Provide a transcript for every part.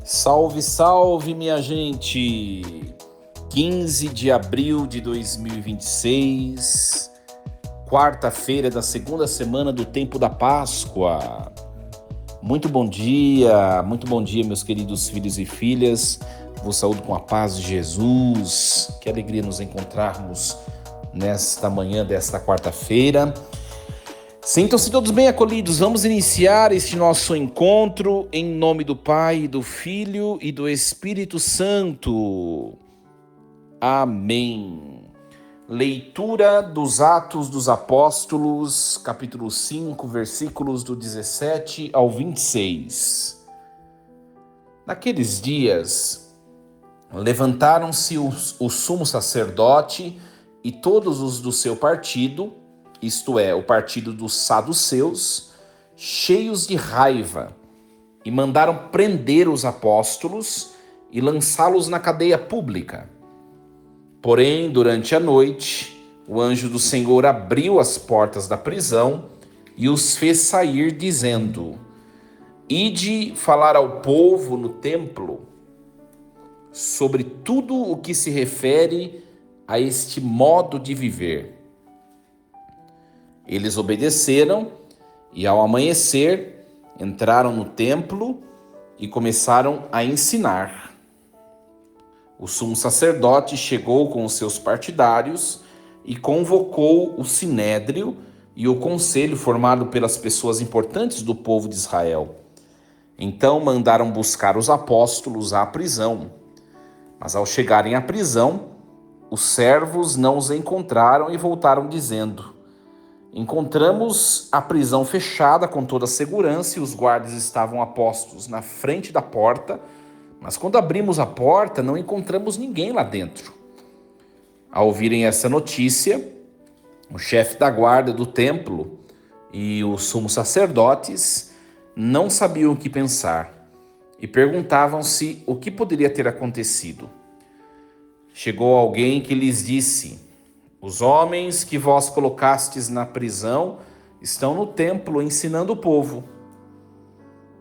Salve, salve, minha gente! 15 de abril de 2026, quarta-feira da segunda semana do tempo da Páscoa. Muito bom dia, meus queridos filhos e filhas. Vos saúdo com a paz de Jesus. Que alegria nos encontrarmos nesta manhã desta quarta-feira. Sintam-se todos bem acolhidos. Vamos iniciar este nosso encontro em nome do Pai, do Filho e do Espírito Santo. Amém. Leitura dos Atos dos Apóstolos, capítulo 5, versículos do 17 ao 26. Naqueles dias, levantaram-se o sumo sacerdote e todos os do seu partido, isto é, o partido dos saduceus, cheios de raiva, e mandaram prender os apóstolos e lançá-los na cadeia pública. Porém, durante a noite, o anjo do Senhor abriu as portas da prisão e os fez sair, dizendo: Ide falar ao povo no templo sobre tudo o que se refere a este modo de viver. Eles obedeceram e, ao amanhecer, entraram no templo e começaram a ensinar. O sumo sacerdote chegou com os seus partidários e convocou o sinédrio e o conselho formado pelas pessoas importantes do povo de Israel. Então mandaram buscar os apóstolos à prisão. Mas ao chegarem à prisão, os servos não os encontraram e voltaram dizendo: Encontramos a prisão fechada com toda a segurança e os guardas estavam apostos na frente da porta, mas quando abrimos a porta não encontramos ninguém lá dentro. Ao ouvirem essa notícia, o chefe da guarda do templo e os sumos sacerdotes não sabiam o que pensar e perguntavam-se o que poderia ter acontecido. Chegou alguém que lhes disse: Os homens que vós colocastes na prisão estão no templo ensinando o povo.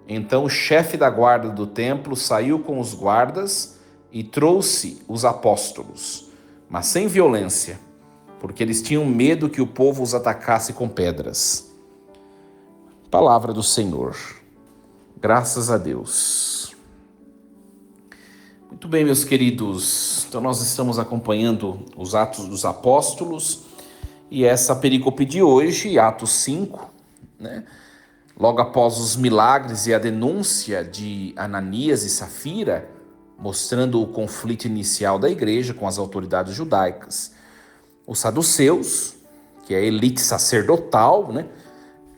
Então o chefe da guarda do templo saiu com os guardas e trouxe os apóstolos, mas sem violência, porque eles tinham medo que o povo os atacasse com pedras. Palavra do Senhor. Graças a Deus. Muito bem, meus queridos. Então nós estamos acompanhando os Atos dos Apóstolos e essa perícope de hoje, Atos 5, logo após os milagres e a denúncia de Ananias e Safira, mostrando o conflito inicial da igreja com as autoridades judaicas. Os saduceus, que é a elite sacerdotal,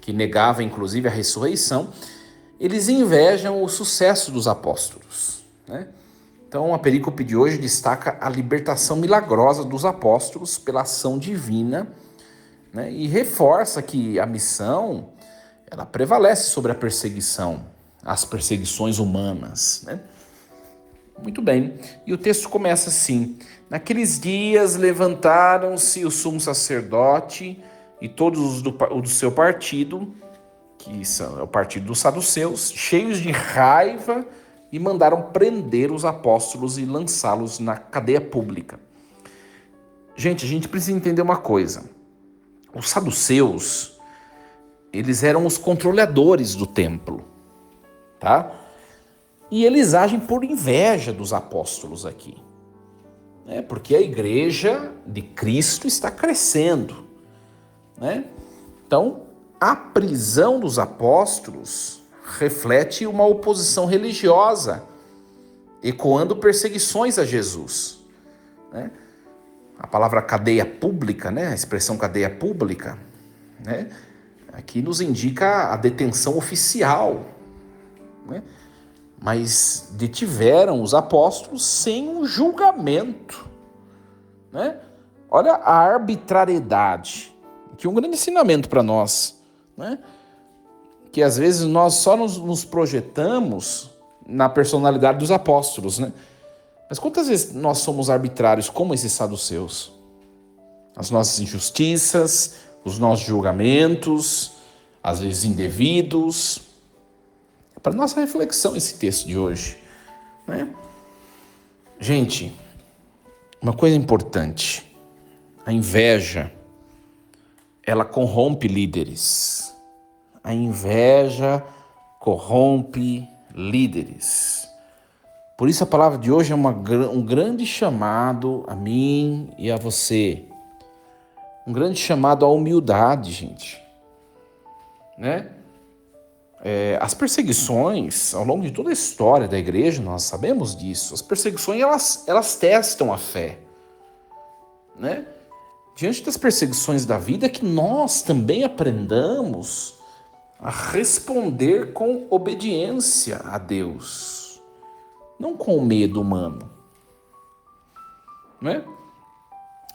que negava inclusive a ressurreição, eles invejam o sucesso dos apóstolos. Então a perícope de hoje destaca a libertação milagrosa dos apóstolos pela ação divina, e reforça que a missão ela prevalece sobre a perseguição, as perseguições humanas. Muito bem, e o texto começa assim: Naqueles dias levantaram-se o sumo sacerdote e todos os do seu partido, que é o partido dos saduceus, cheios de raiva, e mandaram prender os apóstolos e lançá-los na cadeia pública. Gente, a gente precisa entender uma coisa. Os saduceus, eles eram os controladores do templo, tá? E eles agem por inveja dos apóstolos aqui, porque a igreja de Cristo está crescendo, Então, a prisão dos apóstolos reflete uma oposição religiosa, ecoando perseguições a Jesus. A palavra cadeia pública, a expressão cadeia pública, aqui nos indica a detenção oficial. Mas detiveram os apóstolos sem um julgamento. Olha a arbitrariedade, que é um grande ensinamento para nós, que às vezes nós só nos projetamos na personalidade dos apóstolos, Mas quantas vezes nós somos arbitrários como esses saduceus? As nossas injustiças, os nossos julgamentos, às vezes indevidos. Para nossa reflexão esse texto de hoje. né? Gente, uma coisa importante, a inveja, ela corrompe líderes. A inveja corrompe líderes. Por isso a palavra de hoje é um grande chamado a mim e a você. Um grande chamado à humildade, gente. Né? As perseguições, ao longo de toda a história da igreja, nós sabemos disso. As perseguições, elas testam a fé. Né? Diante das perseguições da vida, que nós também aprendamos a responder com obediência a Deus, não com medo humano. Né?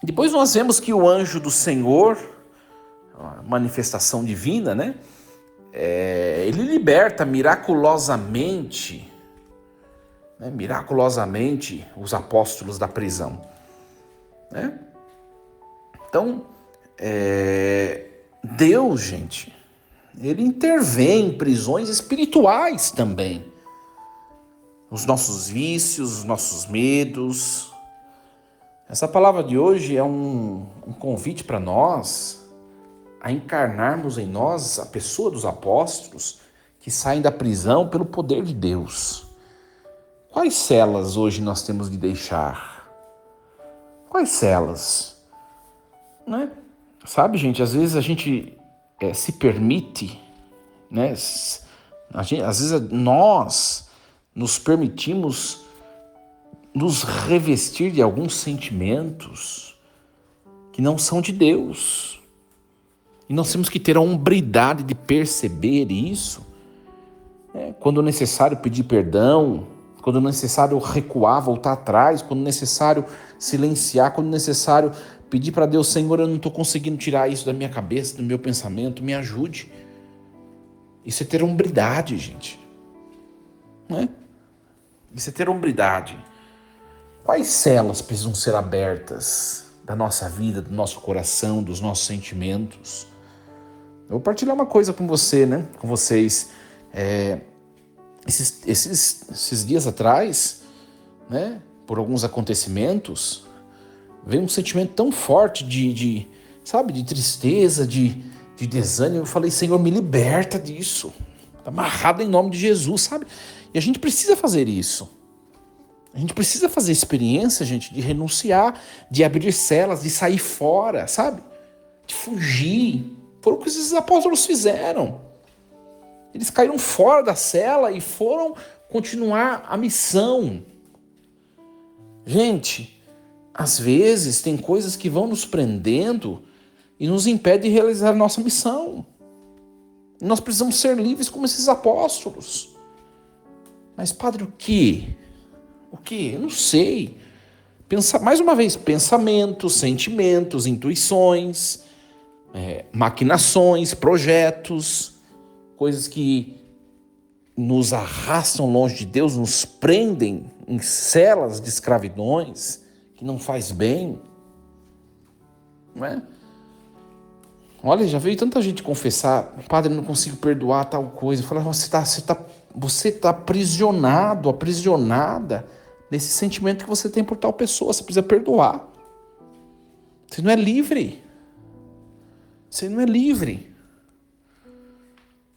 Depois nós vemos que o anjo do Senhor, a manifestação divina, né? Ele liberta miraculosamente os apóstolos da prisão. Né? Então, Deus, gente, ele intervém em prisões espirituais também. Os nossos vícios, os nossos medos. Essa palavra de hoje é um convite para nós a encarnarmos em nós a pessoa dos apóstolos que saem da prisão pelo poder de Deus. Quais celas hoje nós temos de deixar? Quais celas? Né? Sabe, gente, às vezes a gente se permite, né? Às vezes nós nos permitimos nos revestir de alguns sentimentos que não são de Deus. E nós temos que ter a hombridade de perceber isso. Quando necessário pedir perdão, quando necessário recuar, voltar atrás, quando necessário silenciar, quando necessário pedir para Deus, Senhor, eu não estou conseguindo tirar isso da minha cabeça, do meu pensamento, me ajude. Isso é ter hombridade, gente. Né? Isso é ter hombridade. Quais celas precisam ser abertas da nossa vida, do nosso coração, dos nossos sentimentos? Eu vou partilhar uma coisa com você, né? Com vocês. Esses dias atrás, né? Por alguns acontecimentos, veio um sentimento tão forte de tristeza, de desânimo. Eu falei, Senhor, me liberta disso. Está amarrado em nome de Jesus, sabe? E a gente precisa fazer isso. A gente precisa fazer experiência, gente, de renunciar, de abrir celas, de sair fora, sabe? De fugir. Foi o que esses apóstolos fizeram. Eles caíram fora da cela e foram continuar a missão. Gente, às vezes tem coisas que vão nos prendendo e nos impedem de realizar a nossa missão. Nós precisamos ser livres como esses apóstolos. Mas, padre, o quê? O quê? Eu não sei. Mais uma vez, pensamentos, sentimentos, intuições, maquinações, projetos, coisas que nos arrastam longe de Deus, nos prendem em celas de escravidões, que não faz bem. Não é? Olha, já veio tanta gente confessar, padre, eu não consigo perdoar tal coisa. Eu falo, você tá aprisionado, aprisionada nesse sentimento que você tem por tal pessoa. Você precisa perdoar. Você não é livre. Você não é livre.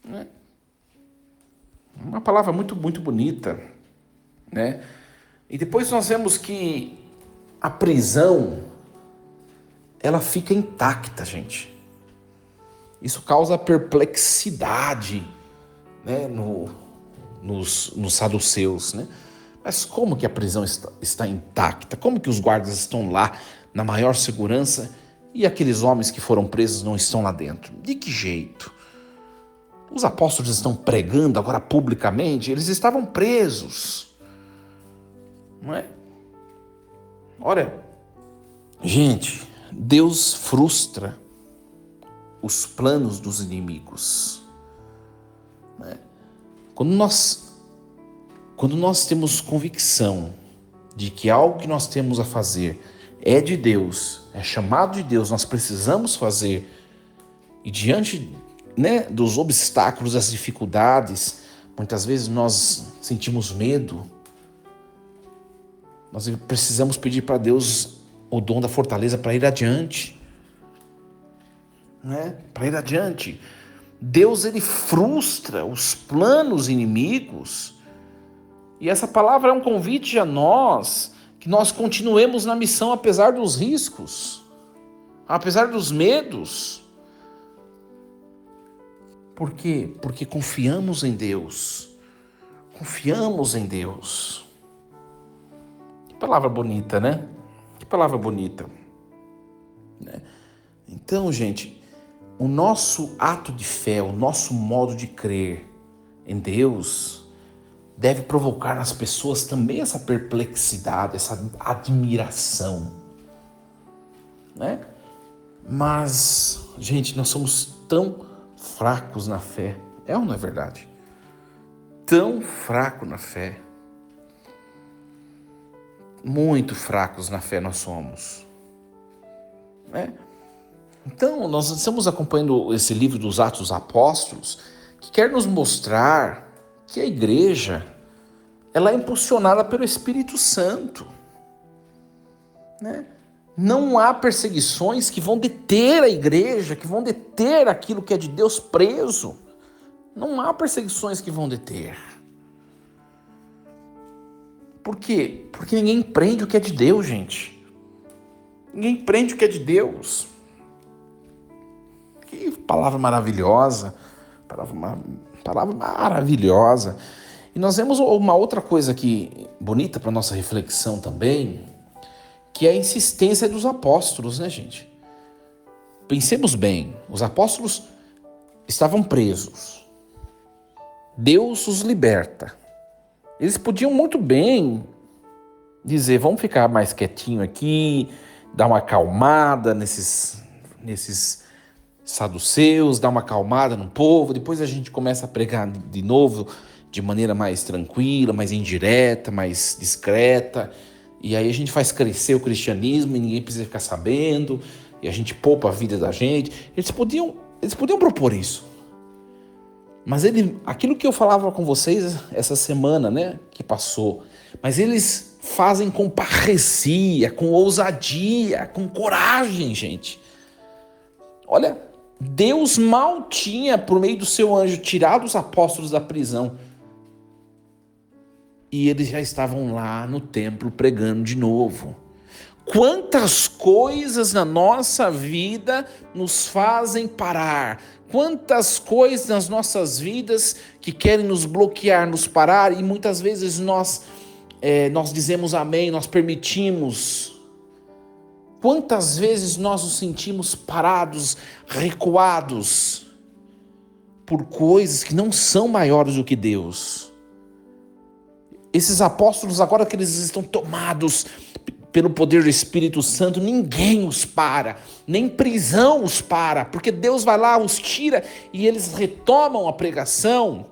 Né? Uma palavra muito, muito bonita. Né? E depois nós vemos que a prisão, ela fica intacta, gente. Isso causa perplexidade, né, nos saduceus, né? Mas como que a prisão está intacta? Como que os guardas estão lá na maior segurança e aqueles homens que foram presos não estão lá dentro? De que jeito? Os apóstolos estão pregando agora publicamente, eles estavam presos. Não é? Olha, gente, Deus frustra os planos dos inimigos. Né? Quando nós temos convicção de que algo que nós temos a fazer é de Deus, é chamado de Deus, nós precisamos fazer, e diante, né, dos obstáculos, das dificuldades, muitas vezes nós sentimos medo, Nós precisamos pedir para Deus o dom da fortaleza para ir adiante, né? Para ir adiante. Deus, ele frustra os planos inimigos. E essa palavra é um convite a nós, que nós continuemos na missão apesar dos riscos, apesar dos medos. Por quê? Porque confiamos em Deus. Confiamos em Deus. Que palavra bonita, né? Que palavra bonita. Então, gente, o nosso ato de fé, o nosso modo de crer em Deus deve provocar nas pessoas também essa perplexidade, essa admiração, né? Mas, gente, nós somos tão fracos na fé. É ou não é verdade? Tão fraco na fé. Muito fracos na fé nós somos, né? Então, nós estamos acompanhando esse livro dos Atos dos Apóstolos, que quer nos mostrar que a igreja, ela é impulsionada pelo Espírito Santo, né? Não há perseguições que vão deter a igreja, que vão deter aquilo que é de Deus preso. Não há perseguições que vão deter. Por quê? Porque ninguém prende o que é de Deus, gente. Ninguém prende o que é de Deus. Que palavra maravilhosa. Palavra maravilhosa. E nós vemos uma outra coisa aqui bonita para nossa reflexão também, que é a insistência dos apóstolos, né, gente? Pensemos bem, os apóstolos estavam presos. Deus os liberta. Eles podiam muito bem dizer, vamos ficar mais quietinho aqui, dar uma acalmada nesses saduceus, dar uma acalmada no povo, depois a gente começa a pregar de novo de maneira mais tranquila, mais indireta, mais discreta, e aí a gente faz crescer o cristianismo e ninguém precisa ficar sabendo, e a gente poupa a vida da gente. Eles podiam propor isso. Mas aquilo que eu falava com vocês essa semana, né, que passou, mas eles fazem com parresia, com ousadia, com coragem, gente. Olha, Deus mal tinha, por meio do seu anjo, tirado os apóstolos da prisão. E eles já estavam lá no templo pregando de novo. Quantas coisas na nossa vida nos fazem parar? Quantas coisas nas nossas vidas que querem nos bloquear, nos parar, e muitas vezes nós dizemos amém, nós permitimos. Quantas vezes nós nos sentimos parados, recuados, por coisas que não são maiores do que Deus. Esses apóstolos, agora que eles estão tomados pelo poder do Espírito Santo, ninguém os para, nem prisão os para, porque Deus vai lá, os tira e eles retomam a pregação.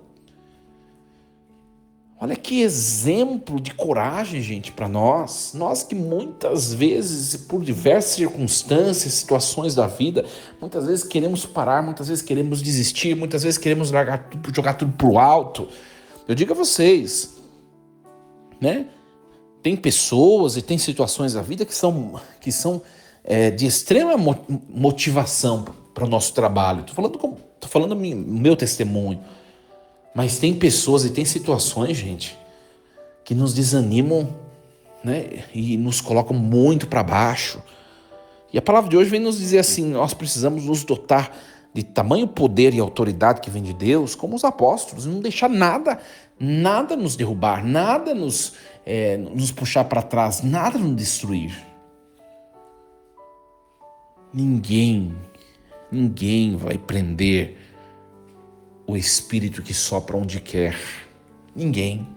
Olha que exemplo de coragem, gente, para nós. Nós que muitas vezes, por diversas circunstâncias, situações da vida, muitas vezes queremos parar, muitas vezes queremos desistir, muitas vezes queremos largar tudo, jogar tudo pro alto. Eu digo a vocês, né? Tem pessoas e tem situações da vida que são de extrema motivação para o nosso trabalho. Tô falando meu testemunho. Mas tem pessoas e tem situações, gente, que nos desanimam, né? E nos colocam muito para baixo. E a palavra de hoje vem nos dizer assim, nós precisamos nos dotar de tamanho poder e autoridade que vem de Deus, como os apóstolos, não deixar nada nos derrubar, nada nos puxar para trás, nada nos destruir. Ninguém vai prender o Espírito que sopra onde quer. Ninguém.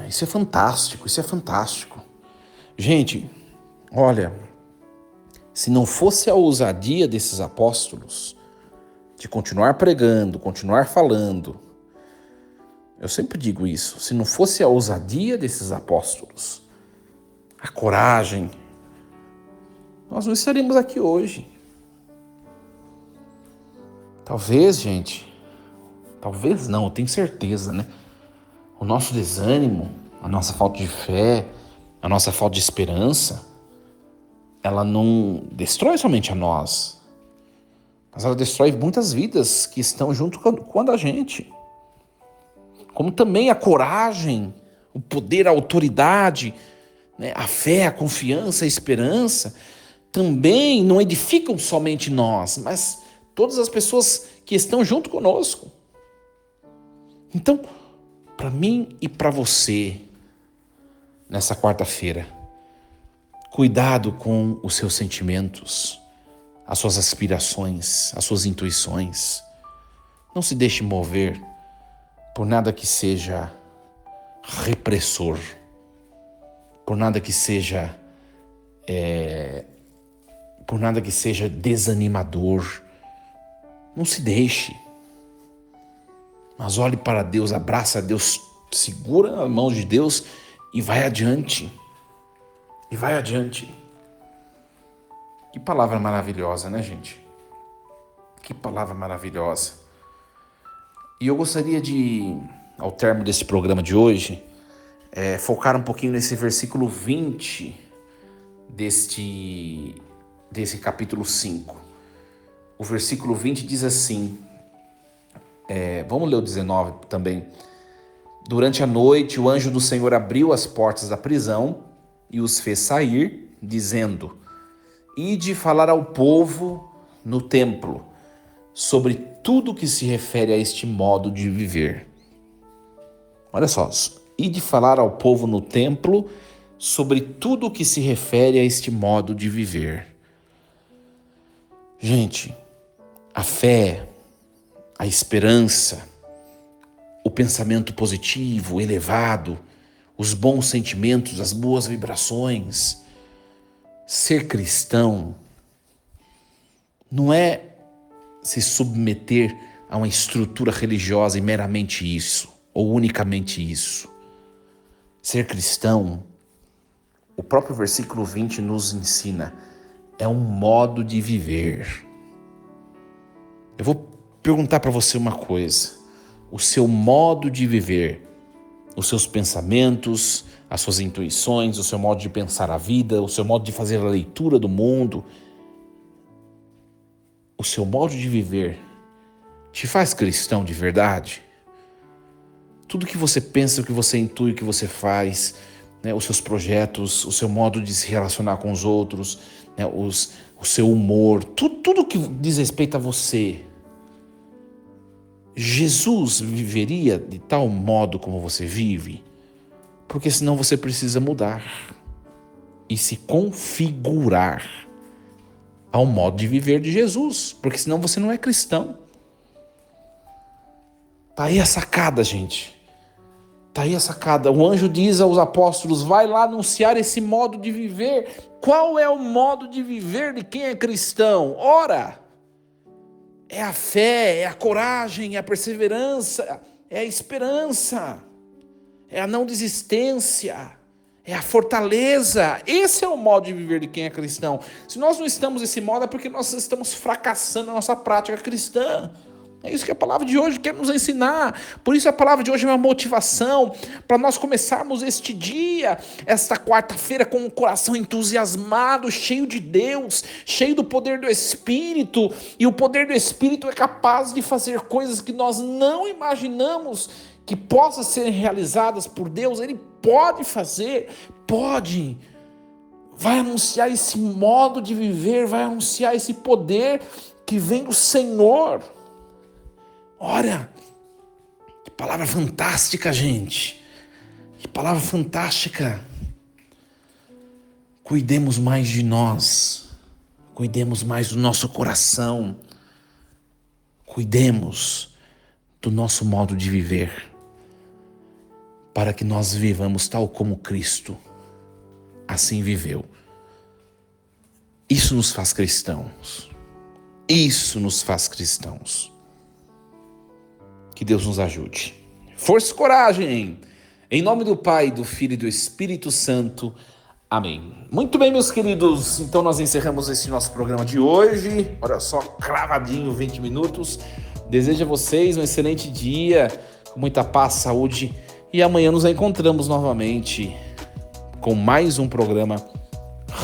Isso é fantástico, isso é fantástico. Gente, olha, se não fosse a ousadia desses apóstolos de continuar pregando, continuar falando, eu sempre digo isso, se não fosse a ousadia desses apóstolos, a coragem, nós não estaríamos aqui hoje. Talvez, gente, talvez não, eu tenho certeza, né? O nosso desânimo, a nossa falta de fé, a nossa falta de esperança, ela não destrói somente a nós, mas ela destrói muitas vidas que estão junto com a da gente. Como também a coragem, o poder, a autoridade, né, a fé, a confiança, a esperança, também não edificam somente nós, mas todas as pessoas que estão junto conosco. Então, para mim e para você, nessa quarta-feira, cuidado com os seus sentimentos, as suas aspirações, as suas intuições. Não se deixe mover por nada que seja repressor, por nada que seja desanimador. Não se deixe, mas olhe para Deus, abraça Deus, segura a mão de Deus e vai adiante. E vai adiante. Que palavra maravilhosa, né, gente? Que palavra maravilhosa. E eu gostaria de, ao término desse programa de hoje, focar um pouquinho nesse versículo 20 desse capítulo 5. O versículo 20 diz assim, vamos ler o 19 também. Durante a noite, o anjo do Senhor abriu as portas da prisão e os fez sair, dizendo: Ide falar ao povo no templo sobre tudo que se refere a este modo de viver. Olha só, ide falar ao povo no templo sobre tudo que se refere a este modo de viver. Gente, a fé, a esperança, o pensamento positivo, elevado, os bons sentimentos, as boas vibrações. Ser cristão não é se submeter a uma estrutura religiosa e meramente isso, ou unicamente isso. Ser cristão, o próprio versículo 20 nos ensina, é um modo de viver. Eu vou perguntar para você uma coisa: o seu modo de viver, os seus pensamentos, as suas intuições, o seu modo de pensar a vida, o seu modo de fazer a leitura do mundo, o seu modo de viver te faz cristão de verdade? Tudo que você pensa, o que você intui, o que você faz, né, os seus projetos, o seu modo de se relacionar com os outros, né, o seu humor, tudo que diz respeito a você. Jesus viveria de tal modo como você vive? Porque senão você precisa mudar e se configurar ao modo de viver de Jesus, porque senão você não é cristão. Tá aí a sacada, gente. Tá aí a sacada. O anjo diz aos apóstolos: vai lá anunciar esse modo de viver. Qual é o modo de viver de quem é cristão? Ora, é a fé, é a coragem, é a perseverança, é a esperança, é a não desistência, é a fortaleza. Esse é o modo de viver de quem é cristão. Se nós não estamos nesse modo, é porque nós estamos fracassando na nossa prática cristã. É isso que a palavra de hoje quer nos ensinar. Por isso a palavra de hoje é uma motivação para nós começarmos este dia, esta quarta-feira, com um coração entusiasmado, cheio de Deus, cheio do poder do Espírito. E o poder do Espírito é capaz de fazer coisas que nós não imaginamos que possam ser realizadas por Deus. Ele pode fazer, pode. Vai anunciar esse modo de viver, vai anunciar esse poder que vem do Senhor. Olha, que palavra fantástica, gente. Que palavra fantástica. Cuidemos mais de nós. Cuidemos mais do nosso coração. Cuidemos do nosso modo de viver, para que nós vivamos tal como Cristo assim viveu. Isso nos faz cristãos. Isso nos faz cristãos. Que Deus nos ajude. Força e coragem. Em nome do Pai, do Filho e do Espírito Santo. Amém. Muito bem, meus queridos. Então nós encerramos esse nosso programa de hoje. Olha só, cravadinho, 20 minutos. Desejo a vocês um excelente dia, com muita paz, saúde E amanhã nos encontramos novamente com mais um programa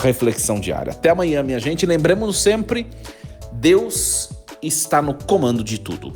Reflexão Diária. Até amanhã, minha gente. Lembremos sempre, Deus está no comando de tudo.